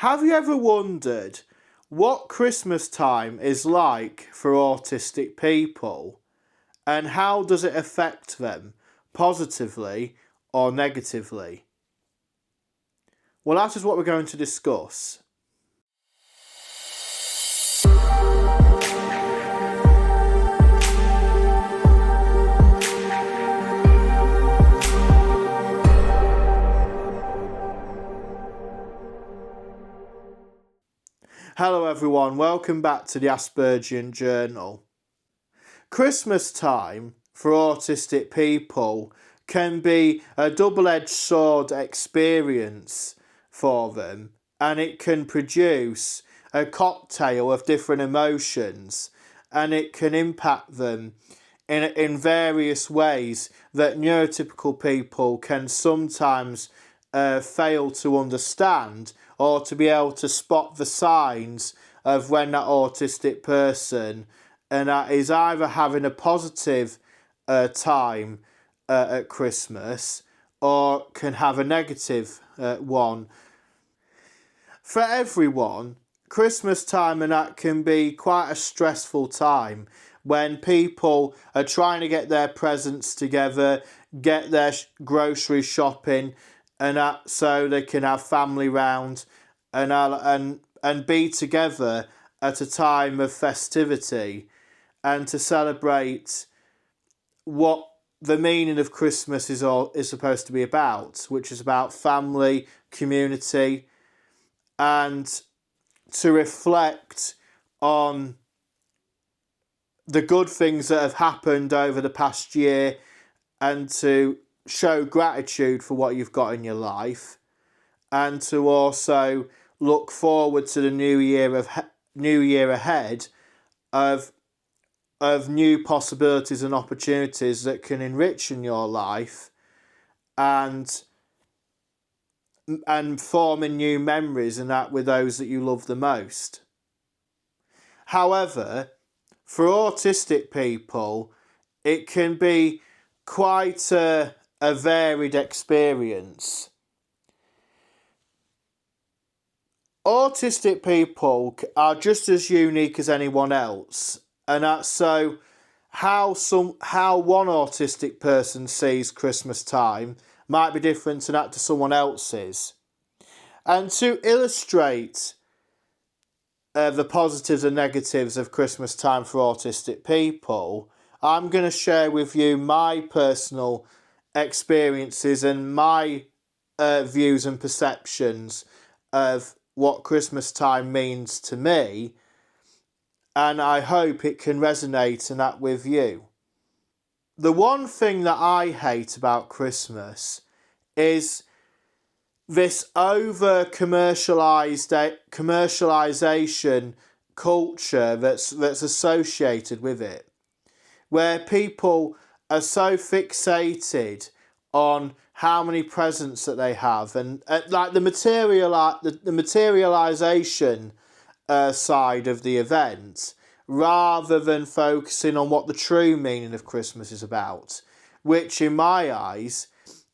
Have you ever wondered what Christmas time is like for autistic people and how does it affect them positively or negatively? Well, that is what we're going to discuss. Hello everyone, welcome back to the Aspergian Journal. Christmas time for autistic people can be a double-edged sword experience for them, and it can produce a cocktail of different emotions, and it can impact them in various ways that neurotypical people can sometimes fail to understand, or to be able to spot the signs of when that autistic person is either having a positive time at Christmas or can have a negative one. For everyone, Christmas time and that can be quite a stressful time when people are trying to get their presents together, get their grocery shopping, and that so they can have family round and be together at a time of festivity and to celebrate what the meaning of Christmas is supposed to be about, which is about family, community, and to reflect on the good things that have happened over the past year and to show gratitude for what you've got in your life, and to also look forward to the new year ahead of new possibilities and opportunities that can enrich in your life and forming new memories and that with those that you love the most. However, for autistic people, it can be quite a varied experience. Autistic people are just as unique as anyone else, and that's so how one autistic person sees Christmas time might be different to that to someone else's. And to illustrate the positives and negatives of Christmas time for autistic people, I'm going to share with you my personal experiences and my views and perceptions of what Christmas time means to me, and I hope it can resonate and that with you. The one thing that I hate about Christmas is this over commercialisation culture that's associated with it, where people are so fixated on how many presents that they have and like the materialisation side of the event, rather than focusing on what the true meaning of Christmas is about, which in my eyes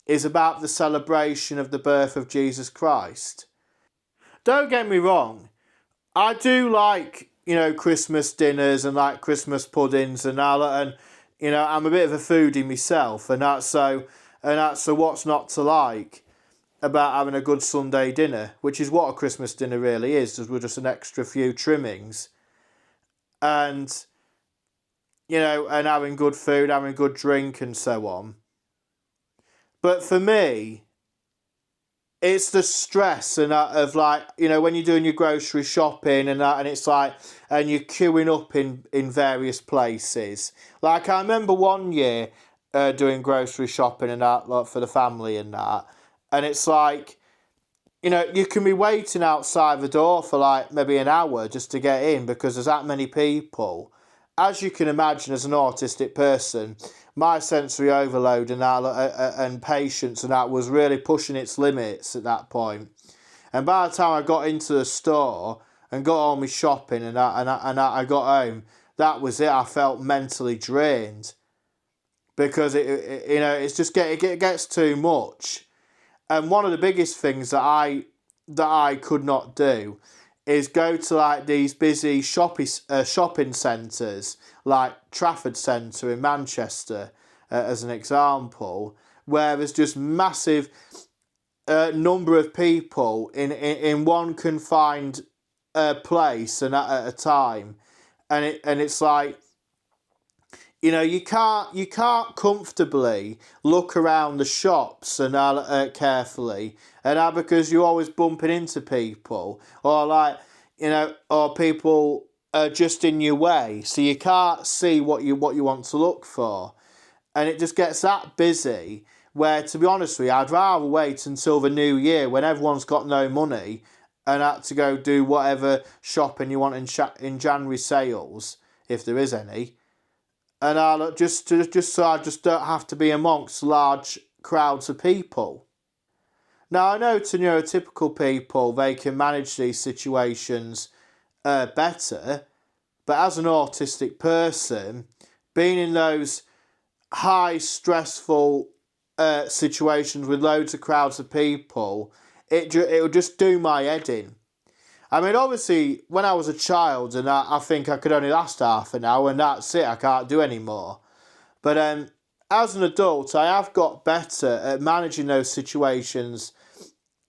is about the celebration of the birth of Jesus Christ. Don't get me wrong, I do like, Christmas dinners and like Christmas puddings and all that, and I'm a bit of a foodie myself, and that's so what's not to like about having a good Sunday dinner, which is what a Christmas dinner really is, with just an extra few trimmings, and and having good food, having good drink, and so on. But for me, it's the stress and that of when you're doing your grocery shopping and that, and it's and you're queuing up in various places. Like I remember one year doing grocery shopping and that, for the family and that, and it's you can be waiting outside the door for maybe an hour just to get in because there's that many people. As you can imagine, as an autistic person, my sensory overload and patience and that was really pushing its limits at that point. And by the time I got into the store and got all my shopping and I got home, that was it. I felt mentally drained because it gets too much. And one of the biggest things that I that I could not do is go to like these busy shopping centres like Trafford Centre in Manchester, as an example, where there's just massive number of people in one confined place and at a time, and it's like, you can't comfortably look around the shops and carefully, and because you're always bumping into people, or like, or people are just in your way, so you can't see what you want to look for, and it just gets that busy. Where, to be honest with you, I'd rather wait until the new year when everyone's got no money and had to go do whatever shopping you want in January sales, if there is any. And I'll just so I just don't have to be amongst large crowds of people. Now, I know to neurotypical people, they can manage these situations better, but as an autistic person, being in those high stressful situations with loads of crowds of people, it would just do my head in. I mean, obviously, when I was a child, and I think I could only last half an hour, and that's it, I can't do any more. But as an adult, I have got better at managing those situations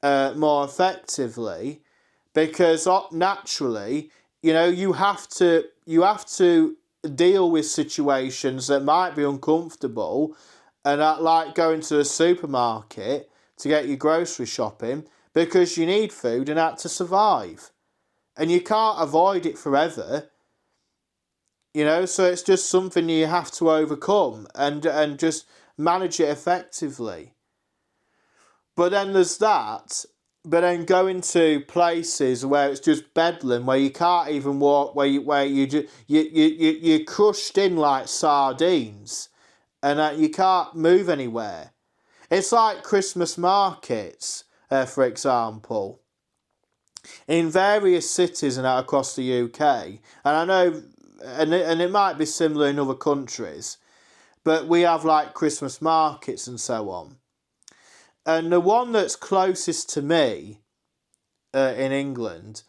more effectively, because naturally, you have to deal with situations that might be uncomfortable, and like going to the supermarket to get your grocery shopping because you need food and that to survive. And you can't avoid it forever, so it's just something you have to overcome and just manage it effectively. But then there's that, but then going to places where it's just bedlam, where you can't even walk, where you're crushed in like sardines, and you can't move anywhere. It's like Christmas markets, for example, in various cities and across the UK, and I know, and it might be similar in other countries, but we have like Christmas markets and so on. And the one that's closest to me in England,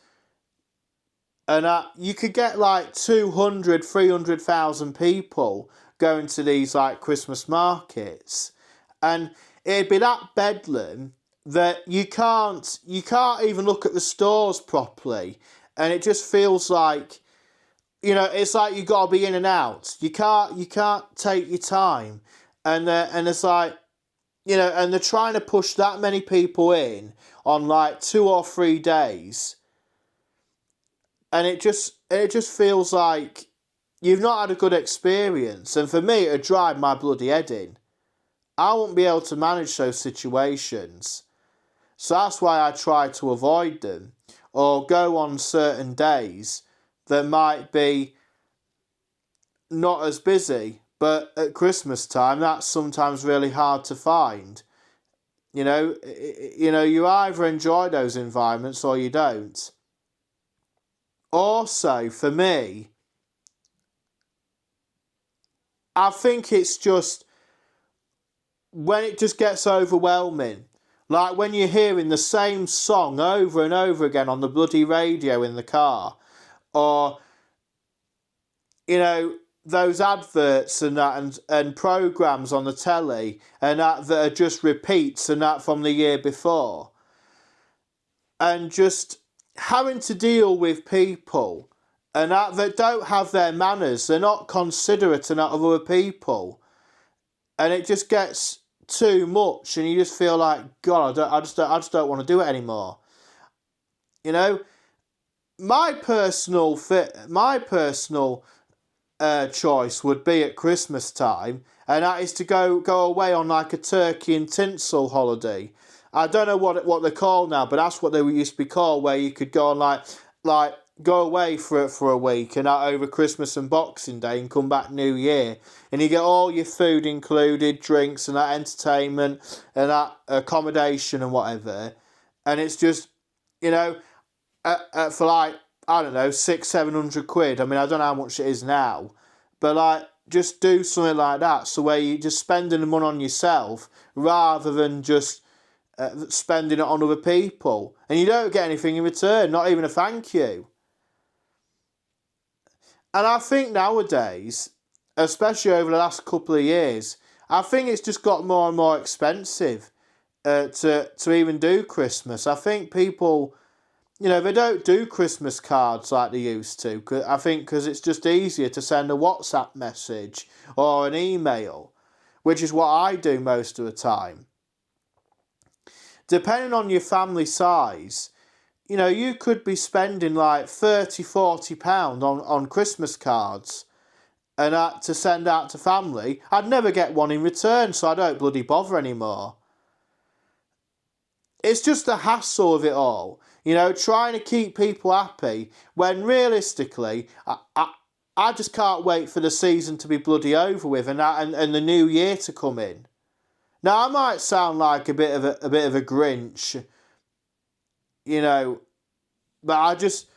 and you could get like 200, 300,000 people going to these like Christmas markets, and it'd be that bedlam that you can't even look at the stores properly, and it just feels like, it's like you got to be in and out. You can't take your time, and it's like, and they're trying to push that many people in on like 2 or 3 days, and it just feels like you've not had a good experience. And for me, it'd drive my bloody head in. I won't be able to manage those situations. So that's why I try to avoid them, or go on certain days that might be not as busy. But at Christmas time, that's sometimes really hard to find. You either enjoy those environments or you don't. Also, for me, I think it's just when it just gets overwhelming. Like when you're hearing the same song over and over again on the bloody radio in the car, or, those adverts and that, and programmes on the telly and that are just repeats and that from the year before. And just having to deal with people and that don't have their manners, they're not considerate enough of other people. And it just gets too much, and you just feel like, God, I just don't want to do it anymore. My personal choice would be at Christmas time, and that is to go away on like a turkey and tinsel holiday. I don't know what they're called now, but that's what they used to be called, where you could go on like go away for a week and out over Christmas and Boxing Day and come back New Year, and you get all your food included, drinks and that, entertainment and that, accommodation and whatever, and it's just, for like, I don't know, 600-700 quid. I mean, I don't know how much it is now, but like, just do something like that, so where you're just spending the money on yourself rather than just spending it on other people, and you don't get anything in return, not even a thank you. And I think nowadays, especially over the last couple of years, I think it's just got more and more expensive to even do Christmas. I think people, they don't do Christmas cards like they used to. I think because it's just easier to send a WhatsApp message or an email, which is what I do most of the time. Depending on your family size, you could be spending like £30-40 on Christmas cards and to send out to family. I'd never get one in return, so I don't bloody bother anymore. It's just the hassle of it all, trying to keep people happy when realistically, I just can't wait for the season to be bloody over with and the new year to come in. Now I might sound like a bit of a Grinch, but I just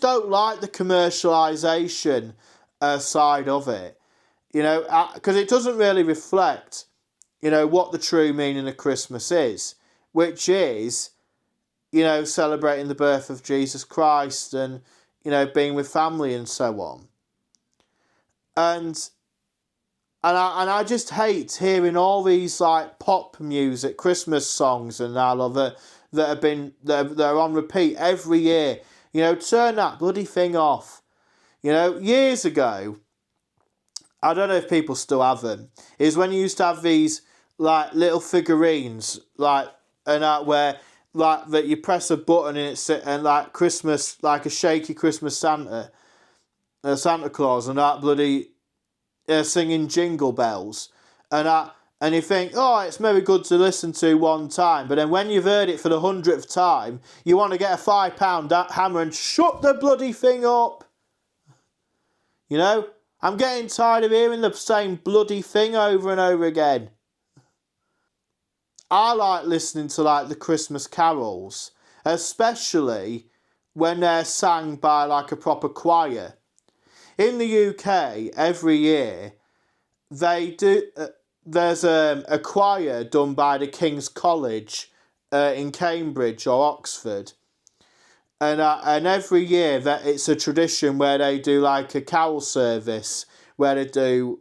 don't like the commercialisation side of it, because it doesn't really reflect, what the true meaning of Christmas is, which is, celebrating the birth of Jesus Christ and, being with family and so on. And I just hate hearing all these like pop music, Christmas songs and all of it that are on repeat every year. Turn that bloody thing off. Years ago, I don't know if people still have them, is when you used to have these like little figurines, like where like that you press a button and like Christmas, like a shaky Christmas Santa Claus, and that bloody singing Jingle Bells, and you think, oh, it's maybe good to listen to one time, but then when you've heard it for the 100th time, you want to get a £5 hammer and shut the bloody thing up. I'm getting tired of hearing the same bloody thing over and over again. I like listening to like the Christmas carols, especially when they're sang by like a proper choir. In the UK, every year, they do. There's a choir done by the King's College in Cambridge or Oxford, and every year that it's a tradition where they do like a carol service where they do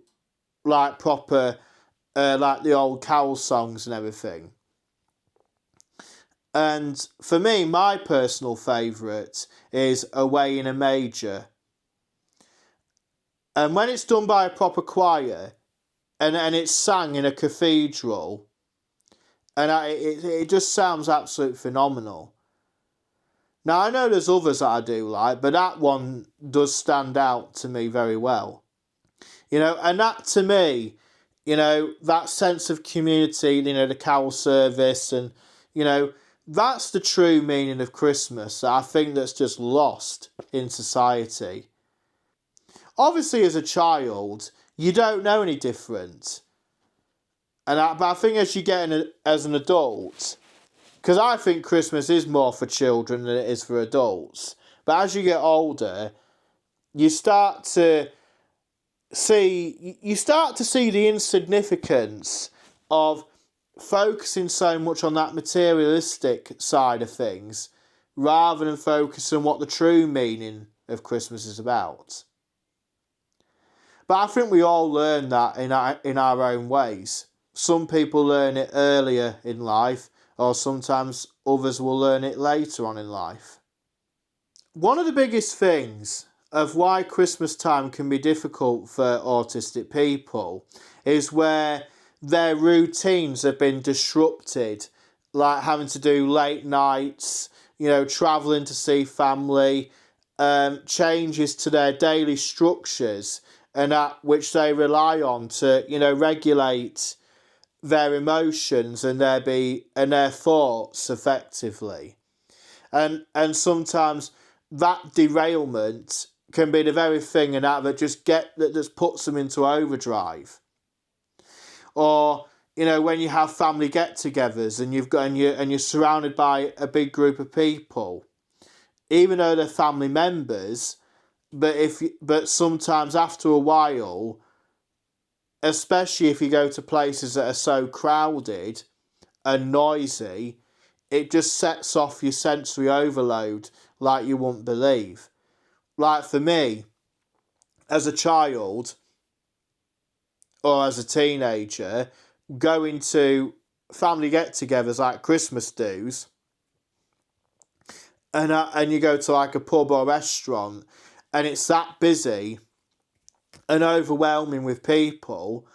like proper like the old carol songs and everything. And for me, my personal favourite is Away in a Manger. And when it's done by a proper choir and it's sang in a cathedral, and it just sounds absolutely phenomenal. Now, I know there's others that I do like, but that one does stand out to me very well. And that to me, that sense of community, the carol service, and, that's the true meaning of Christmas that I think that's just lost in society. Obviously, as a child, you don't know any different. But I think as you get as an adult, because I think Christmas is more for children than it is for adults, but as you get older, you start to see the insignificance of focusing so much on that materialistic side of things rather than focusing on what the true meaning of Christmas is about. But I think we all learn that in our own ways. Some people learn it earlier in life, or sometimes others will learn it later on in life. One of the biggest things of why Christmas time can be difficult for autistic people is where their routines have been disrupted, like having to do late nights, travelling to see family, changes to their daily structures, and that which they rely on to, regulate their emotions and their thoughts effectively. And sometimes that derailment can be the very thing that just puts them into overdrive. Or, when you have family get-togethers and you're surrounded by a big group of people, even though they're family members, but sometimes after a while, especially if you go to places that are so crowded, and noisy, it just sets off your sensory overload like you wouldn't believe. Like for me, as a child or as a teenager, going to family get-togethers like Christmas do's, and you go to like a pub or restaurant, and it's that busy and overwhelming with people,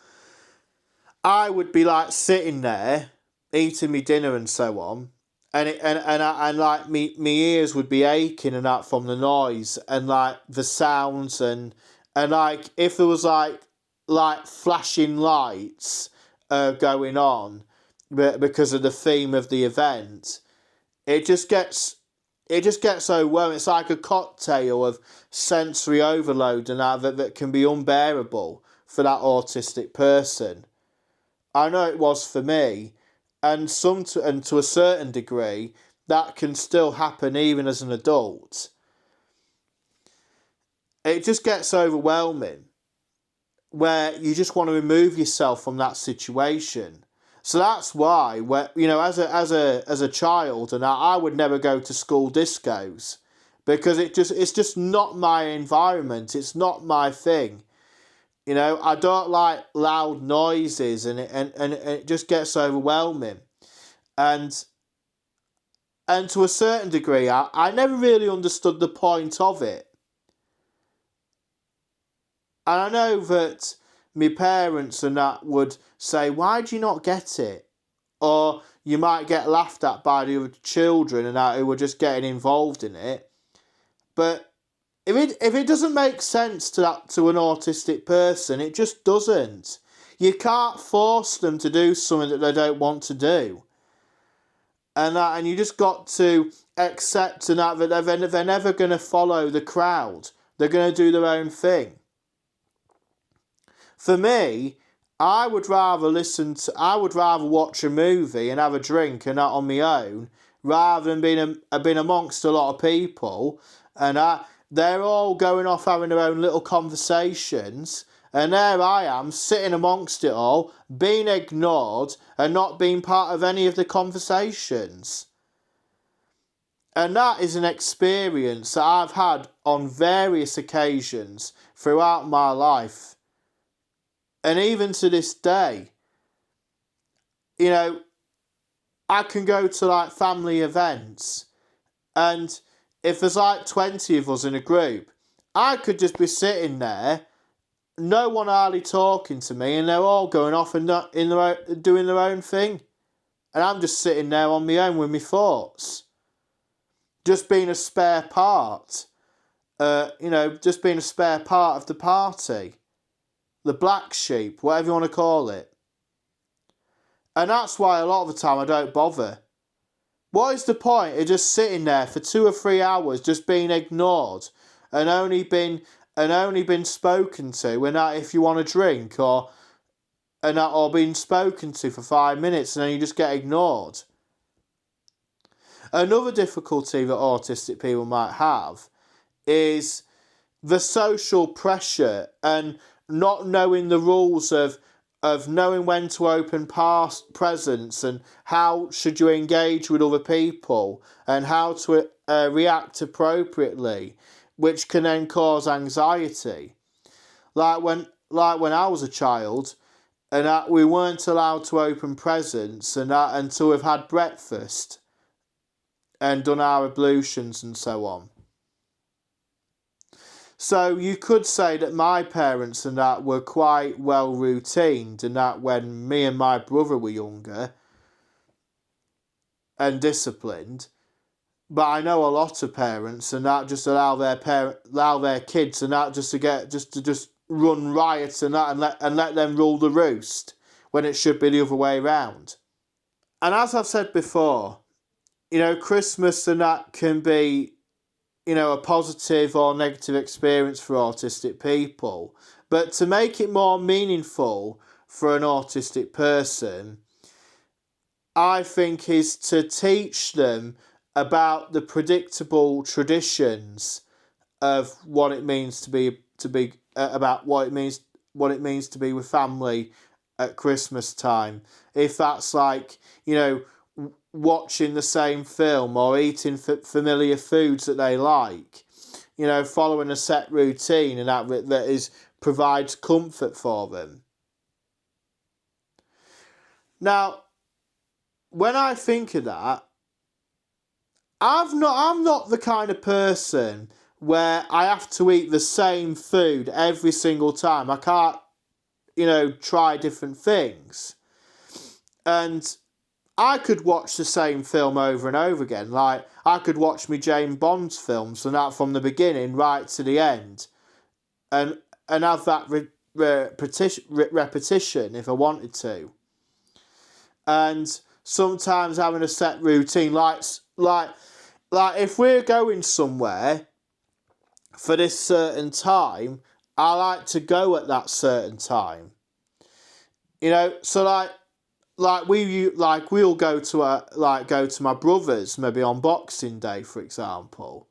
I would be like sitting there eating my dinner and so on, and like me ears would be aching and that from the noise and like the sounds and like if there was like flashing lights going on because of the theme of the event, it just gets overwhelming. It's like a cocktail of sensory overload and that can be unbearable for that autistic person. I know it was for me, and to a certain degree, that can still happen even as an adult. It just gets overwhelming, where you just want to remove yourself from that situation. So that's why, as a child, and I would never go to school discos because it's just not my environment. It's not my thing. I don't like loud noises, and it just gets overwhelming. And to a certain degree, I never really understood the point of it. And I know that my parents and that would say, why do you not get it? Or you might get laughed at by the other children and that who were just getting involved in it. But if it doesn't make sense to an autistic person, it just doesn't. You can't force them to do something that they don't want to do. And you just got to accept that they're never going to follow the crowd. They're going to do their own thing. For me, I would rather watch a movie and have a drink and that on my own, rather than being amongst a lot of people and they're all going off having their own little conversations, and there I am sitting amongst it all, being ignored and not being part of any of the conversations. And that is an experience that I've had on various occasions throughout my life. And even to this day, I can go to like family events, and if there's like 20 of us in a group, I could just be sitting there, no one hardly talking to me, and they're all going off and doing their own thing. And I'm just sitting there on my own with my thoughts. Just being a spare part. Just being a spare part of the party. The black sheep, whatever you want to call it. And that's why a lot of the time I don't bother. What is the point of just sitting there for 2 or 3 hours just being ignored and only been spoken to and that if you want a drink or being spoken to for 5 minutes and then you just get ignored? Another difficulty that autistic people might have is the social pressure and not knowing the rules of knowing when to open presents and how should you engage with other people and how to react appropriately, which can then cause anxiety. Like when I was a child, and we weren't allowed to open presents and that until we've had breakfast and done our ablutions and so on. So you could say that my parents and that were quite well routined, and that when me and my brother were younger and disciplined. But I know a lot of parents and that just allow their kids and that just to run riot and that and let them rule the roost when it should be the other way around. And as I've said before, Christmas and that can be a positive or negative experience for autistic people. But to make it more meaningful for an autistic person, I think is to teach them about the predictable traditions of what it means to be about what it means to be with family at Christmas time. If that's like, watching the same film or eating familiar foods that they like, following a set routine and that provides comfort for them. Now, when I think of that, I'm not the kind of person where I have to eat the same food every single time. I can't, try different things. And I could watch the same film over and over again. Like, I could watch me James Bond's films and that from the beginning right to the end. And have that repetition if I wanted to. And sometimes having a set routine, like if we're going somewhere for this certain time, I like to go at that certain time. So we'll go to my brother's maybe on Boxing Day, for example.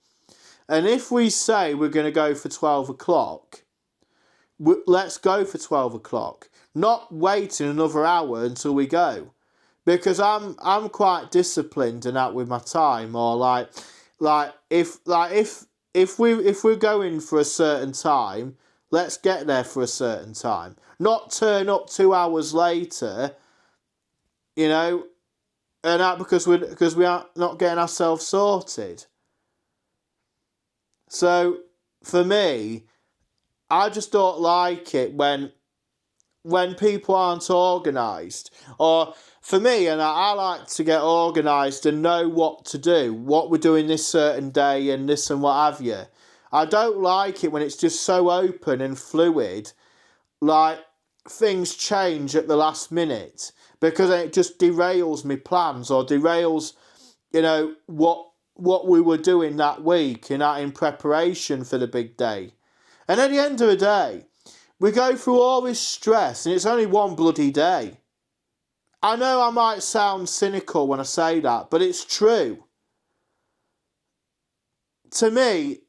And if we say we're going to go for 12 o'clock, let's go for 12 o'clock. Not waiting another hour until we go. Because I'm quite disciplined and out with my time, or if we're going for a certain time, let's get there for a certain time. Not turn up 2 hours later, and that because we are not getting ourselves sorted. So for me, I just don't like it when people aren't organised. Or for me, and I like to get organised and know what to do, what we're doing this certain day and this and what have you. I don't like it when it's just so open and fluid, like things change at the last minute, because it just derails my plans or derails, what we were doing that week in preparation for the big day. And at the end of the day, we go through all this stress and it's only one bloody day. I know I might sound cynical when I say that, but it's true. To me,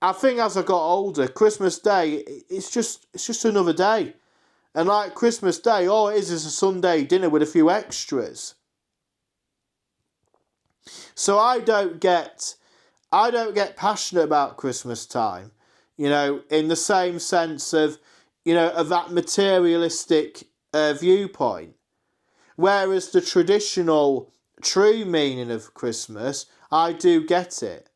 I think as I got older, Christmas Day, it's just another day. And like Christmas Day, all it is a Sunday dinner with a few extras. So I don't get passionate about Christmas time, in the same sense of, of that materialistic viewpoint. Whereas the traditional, true meaning of Christmas, I do get it.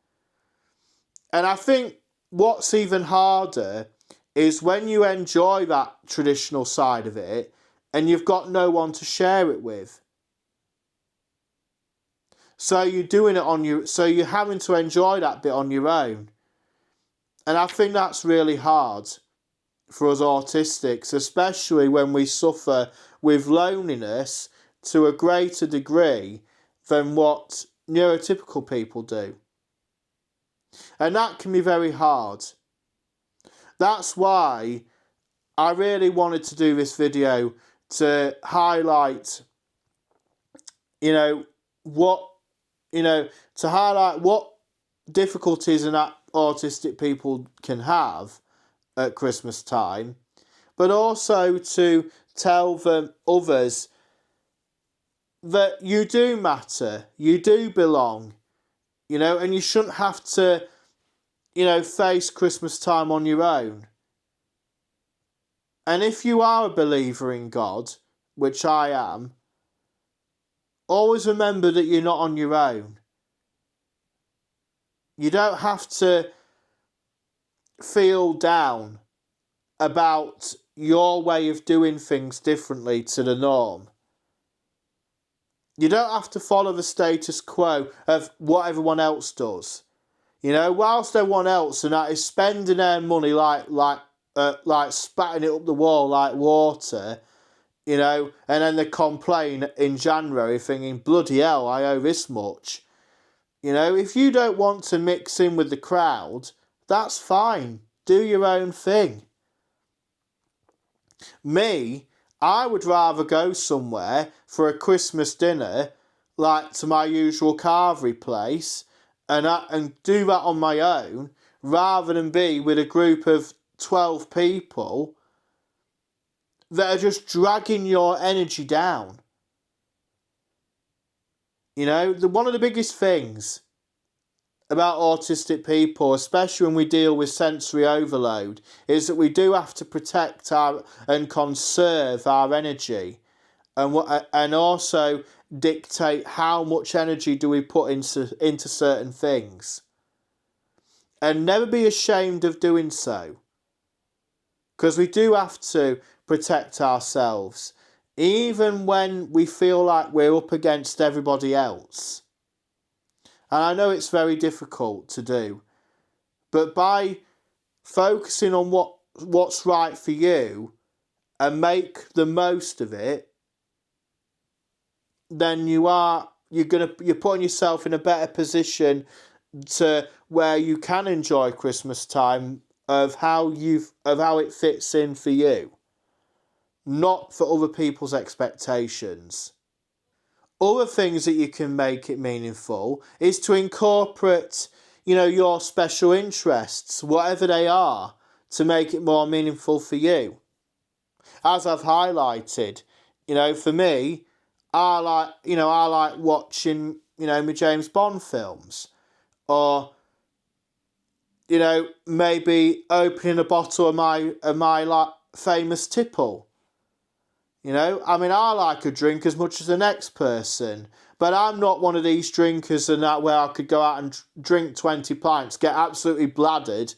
And I think what's even harder is when you enjoy that traditional side of it and you've got no one to share it with. So you're doing it so you're having to enjoy that bit on your own. And I think that's really hard for us autistics, especially when we suffer with loneliness to a greater degree than what neurotypical people do. And that can be very hard. That's why I really wanted to do this video, to highlight, what difficulties that autistic people can have at Christmas time, but also to tell them others that you do matter, you do belong, and you shouldn't have to, face Christmas time on your own. And if you are a believer in God, which I am, always remember that you're not on your own. You don't have to feel down about your way of doing things differently to the norm. You don't have to follow the status quo of what everyone else does. Whilst everyone else and that is spending their money like spatting it up the wall like water, and then they complain in January thinking, bloody hell, I owe this much. If you don't want to mix in with the crowd, that's fine. Do your own thing. Me, I would rather go somewhere for a Christmas dinner, like to my usual carvery place, and do that on my own, rather than be with a group of 12 people that are just dragging your energy down. You know, one of the biggest things about autistic people, especially when we deal with sensory overload, is that we do have to protect and conserve our energy, and also dictate how much energy do we put into certain things, and never be ashamed of doing so, because we do have to protect ourselves, even when we feel like we're up against everybody else. And I know it's very difficult to do, but by focusing on what's right for you and make the most of it, then you're putting yourself in a better position to where you can enjoy Christmas time of how it fits in for you, not for other people's expectations. Other things that you can make it meaningful is to incorporate, your special interests, whatever they are, to make it more meaningful for you. As I've highlighted, for me, I like watching, my James Bond films, or, maybe opening a bottle of my like famous tipple. I like a drink as much as the next person, but I'm not one of these drinkers and that where I could go out and drink 20 pints, get absolutely bladdered,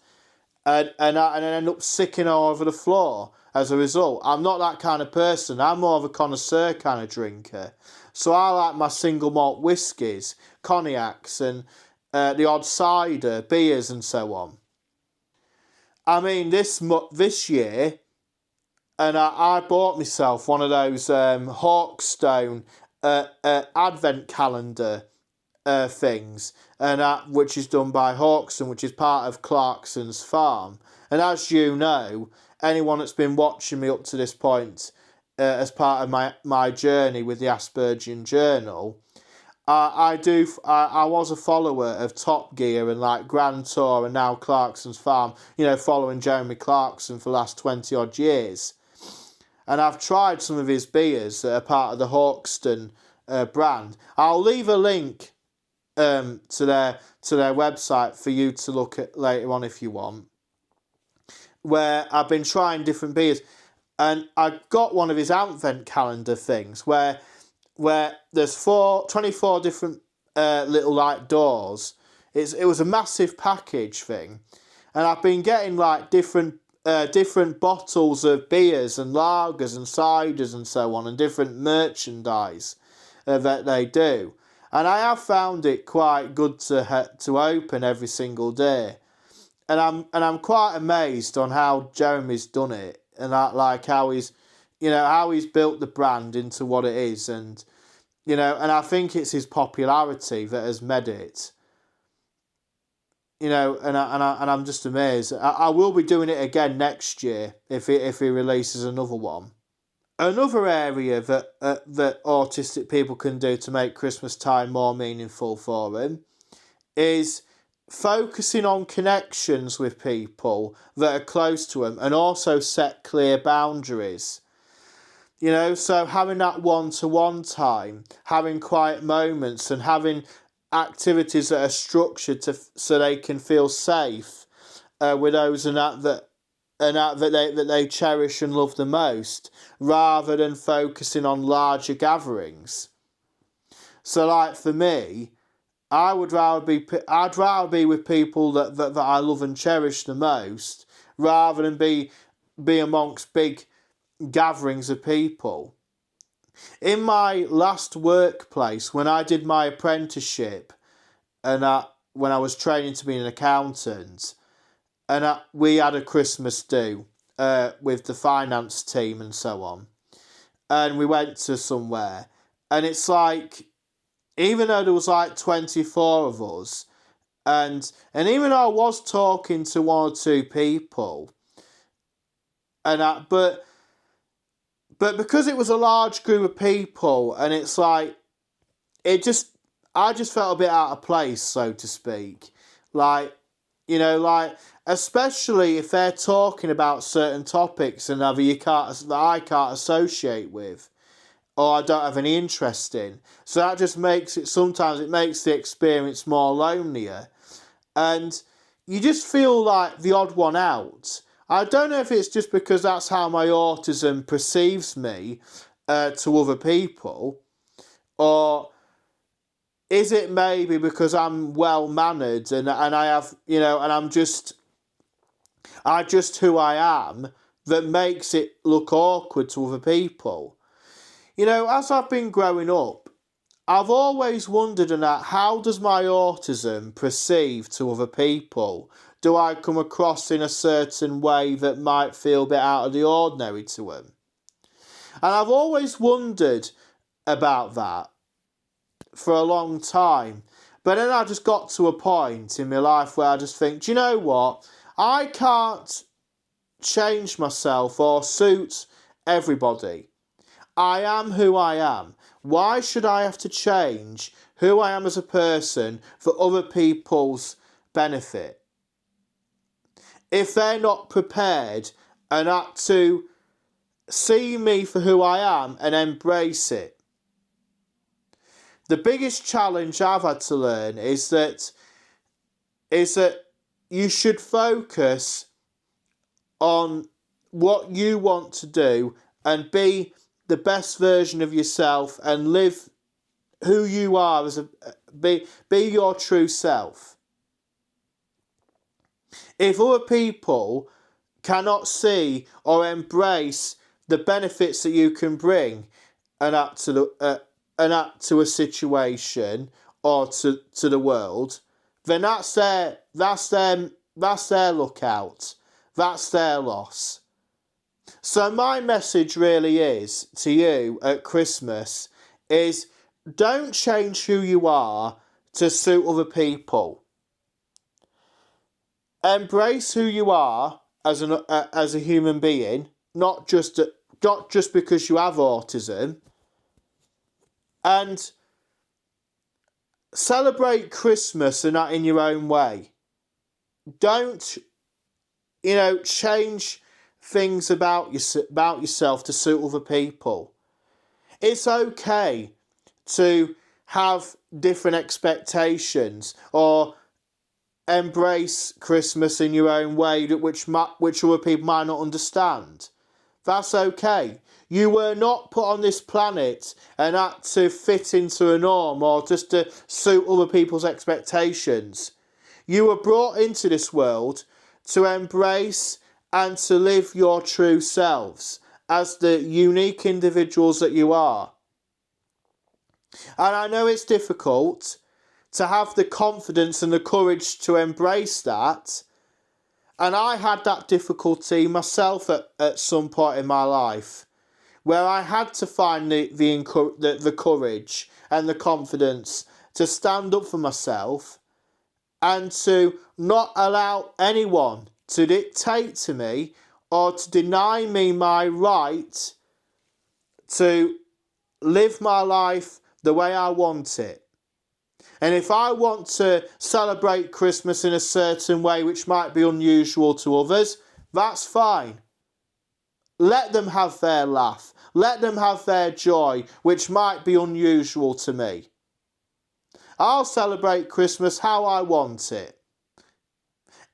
and end up sicking all over the floor as a result. I'm not that kind of person. I'm more of a connoisseur kind of drinker. So I like my single malt whiskies, cognacs, and the odd cider, beers, and so on. This year, and I bought myself one of those Hawkstone advent calendar things, and which is done by Hawkstone, which is part of Clarkson's farm. And as you know, anyone that's been watching me up to this point, as part of my journey with the Aspergian Journal, I was a follower of Top Gear and like Grand Tour and now Clarkson's Farm, following Jeremy Clarkson for the last 20 odd years. And I've tried some of his beers that are part of the Hawkstone brand. I'll leave a link to their website for you to look at later on if you want, where I've been trying different beers. And I got one of his advent calendar things where there's 24 different little like doors. It was a massive package thing, and I've been getting like different bottles of beers and lagers and ciders and so on, and different merchandise that they do. And I have found it quite good to open every single day, and I'm quite amazed on how Jeremy's done it, and how he's built the brand into what it is, and and I think it's his popularity that has made it. And I'm just amazed. I will be doing it again next year if he releases another one. Another area that autistic people can do to make Christmas time more meaningful for them is focusing on connections with people that are close to them, and also set clear boundaries. So having that one-to-one time, having quiet moments, and having activities that are structured so they can feel safe with those that they cherish and love the most, rather than focusing on larger gatherings. So, like for me, I'd rather be with people that I love and cherish the most, rather than be amongst big gatherings of people. In my last workplace, when I did my apprenticeship, and when I was training to be an accountant, and we had a Christmas do with the finance team and so on, and we went to somewhere, and it's like, even though there was like 24 of us, and even though I was talking to one or two people, but because it was a large group of people, and it's like, I just felt a bit out of place, so to speak. Like, You know, like, especially if they're talking about certain topics and that I can't associate with, or I don't have any interest in. So that just makes it, sometimes it makes the experience more lonelier. And you just feel like the odd one out. I don't know if it's just because that's how my autism perceives me to other people, or is it maybe because I'm well mannered and I have, you know, and I'm just who I am, that makes it look awkward to other people. You know, as I've been growing up, I've always wondered about how does my autism perceive to other people? Do I come across in a certain way that might feel a bit out of the ordinary to them? And I've always wondered about that for a long time. But then I just got to a point in my life where I just think, do you know what? I can't change myself or suit everybody. I am who I am. Why should I have to change who I am as a person for other people's benefit? If they're not prepared and act to see me for who I am and embrace it. The biggest challenge I've had to learn is that you should focus on what you want to do and be the best version of yourself and live who you are as be your true self. If other people cannot see or embrace the benefits that you can bring and add to a situation or to the world, then that's their lookout. That's their loss. So my message really is to you at Christmas is don't change who you are to suit other people. Embrace who you are as a human being, not just because you have autism, and celebrate Christmas and that in your own way. Don't, change things about yourself to suit other people. It's okay to have different expectations or embrace Christmas in your own way, which other people might not understand. That's okay. You were not put on this planet and had to fit into a norm or just to suit other people's expectations. You were brought into this world to embrace and to live your true selves as the unique individuals that you are. And I know it's difficult to have the confidence and the courage to embrace that. And I had that difficulty myself at some point in my life, where I had to find the courage and the confidence to stand up for myself and to not allow anyone to dictate to me or to deny me my right to live my life the way I want it. And if I want to celebrate Christmas in a certain way which might be unusual to others, that's fine. Let them have their laugh. Let them have their joy, which might be unusual to me. I'll celebrate Christmas how I want it.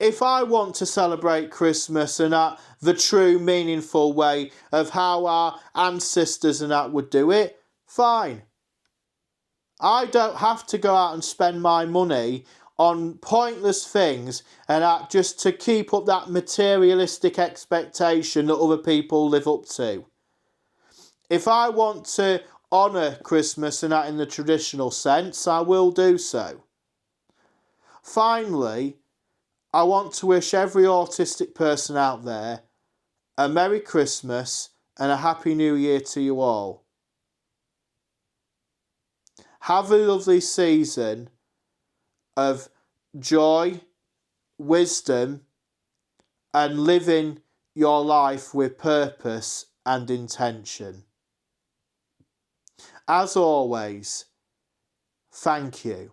If I want to celebrate Christmas in the true meaningful way of how our ancestors and that would do it, fine. I don't have to go out and spend my money on pointless things and just to keep up that materialistic expectation that other people live up to. If I want to honour Christmas and that in the traditional sense, I will do so. Finally, I want to wish every autistic person out there a Merry Christmas and a Happy New Year to you all. Have a lovely season of joy, wisdom, and living your life with purpose and intention. As always, thank you.